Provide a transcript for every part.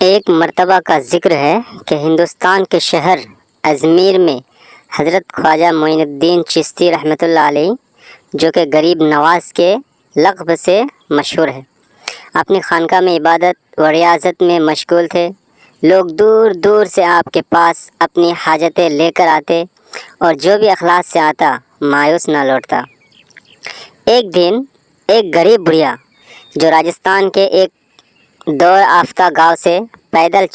ایک مرتبہ کا ذکر ہے کہ ہندوستان کے شہر اجمیر میں حضرت خواجہ معین الدین چشتی رحمۃ اللہ علیہ، جو کہ غریب نواز کے لقب سے مشہور ہے، اپنی خانقاہ میں عبادت و ریاضت میں مشغول تھے۔ لوگ دور دور سے آپ کے پاس اپنی حاجتیں لے کر آتے اور جو بھی اخلاص سے آتا مایوس نہ لوٹتا۔ ایک دن ایک غریب بڑھیا جو راجستھان کے ایک دور آفتہ گاؤں سے پیدل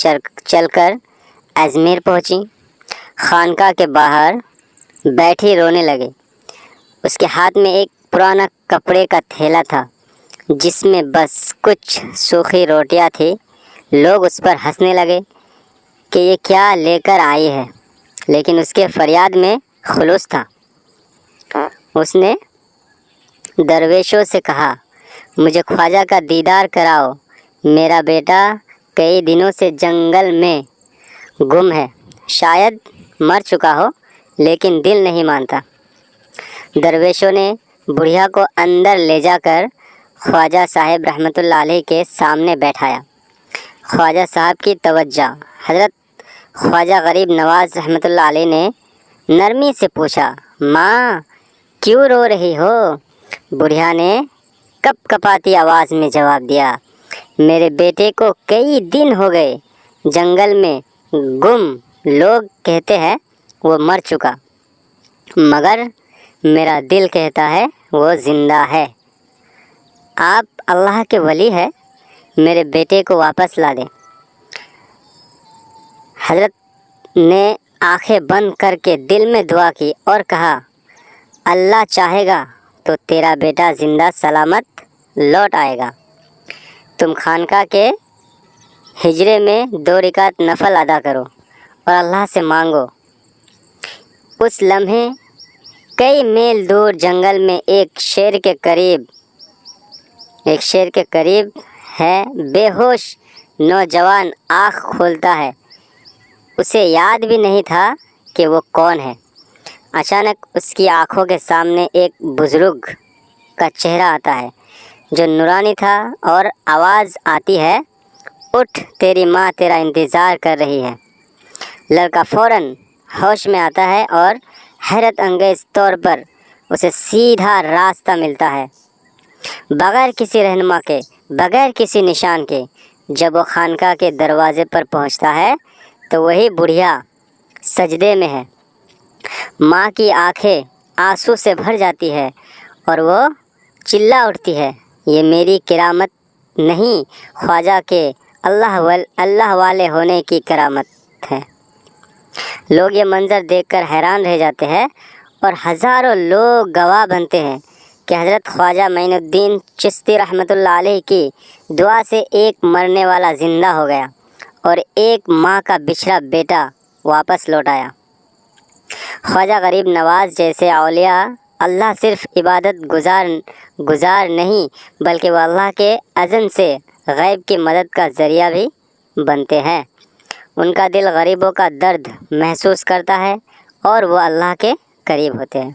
چل کر اجمیر پہنچی، خانقاہ کے باہر بیٹھی رونے لگے۔ اس کے ہاتھ میں ایک پرانا کپڑے کا تھیلا تھا جس میں بس کچھ سوکھی روٹیاں تھیں۔ لوگ اس پر ہنسنے لگے کہ یہ کیا لے کر آئی ہے، لیکن اس کے فریاد میں خلوص تھا۔ اس نے درویشوں سے کہا، مجھے خواجہ کا دیدار کراؤ، میرا بیٹا کئی دنوں سے جنگل میں گم ہے، شاید مر چکا ہو لیکن دل نہیں مانتا۔ درویشوں نے بڑھیا کو اندر لے جا کر خواجہ صاحب رحمۃ اللہ علیہ کے سامنے بیٹھایا۔ خواجہ صاحب کی توجہ حضرت خواجہ غریب نواز رحمۃ اللہ علیہ نے نرمی سے پوچھا، ماں کیوں رو رہی ہو؟ بڑھیا نے کپ کپاتی آواز میں جواب دیا، میرے بیٹے کو کئی دن ہو گئے جنگل میں گم، لوگ کہتے ہیں وہ مر چکا، مگر میرا دل کہتا ہے وہ زندہ ہے۔ آپ اللہ کے ولی ہیں، میرے بیٹے کو واپس لا دیں۔ حضرت نے آنکھیں بند کر کے دل میں دعا کی اور کہا، اللہ چاہے گا تو تیرا بیٹا زندہ سلامت لوٹ آئے گا۔ تم خانقاہ کے حجرے میں 2 رکعت نفل ادا کرو اور اللہ سے مانگو۔ اس لمحے کئی میل دور جنگل میں ایک شیر کے قریب ہے بے ہوش نوجوان آنکھ کھولتا ہے۔ اسے یاد بھی نہیں تھا کہ وہ کون ہے۔ اچانک اس کی آنکھوں کے سامنے ایک بزرگ کا چہرہ آتا ہے جو نورانی تھا، اور آواز آتی ہے، اٹھ تیری ماں تیرا انتظار کر رہی ہے۔ لڑکا فوراً ہوش میں آتا ہے اور حیرت انگیز طور پر اسے سیدھا راستہ ملتا ہے، بغیر کسی رہنما کے، بغیر کسی نشان کے۔ جب وہ خانقاہ کے دروازے پر پہنچتا ہے تو وہی بڑھیا سجدے میں ہے۔ ماں کی آنکھیں آنسو سے بھر جاتی ہے اور وہ چلا اٹھتی ہے، یہ میری کرامت نہیں، خواجہ کے اللہ والے ہونے کی کرامت ہے۔ لوگ یہ منظر دیکھ کر حیران رہ جاتے ہیں اور ہزاروں لوگ گواہ بنتے ہیں کہ حضرت خواجہ معین الدین چشتی رحمۃ اللہ علیہ کی دعا سے ایک مرنے والا زندہ ہو گیا اور ایک ماں کا بچھڑا بیٹا واپس لوٹ آیا۔ خواجہ غریب نواز جیسے اولیاء اللہ صرف عبادت گزار نہیں بلکہ وہ اللہ کے اذن سے غیب کی مدد کا ذریعہ بھی بنتے ہیں۔ ان کا دل غریبوں کا درد محسوس کرتا ہے اور وہ اللہ کے قریب ہوتے ہیں۔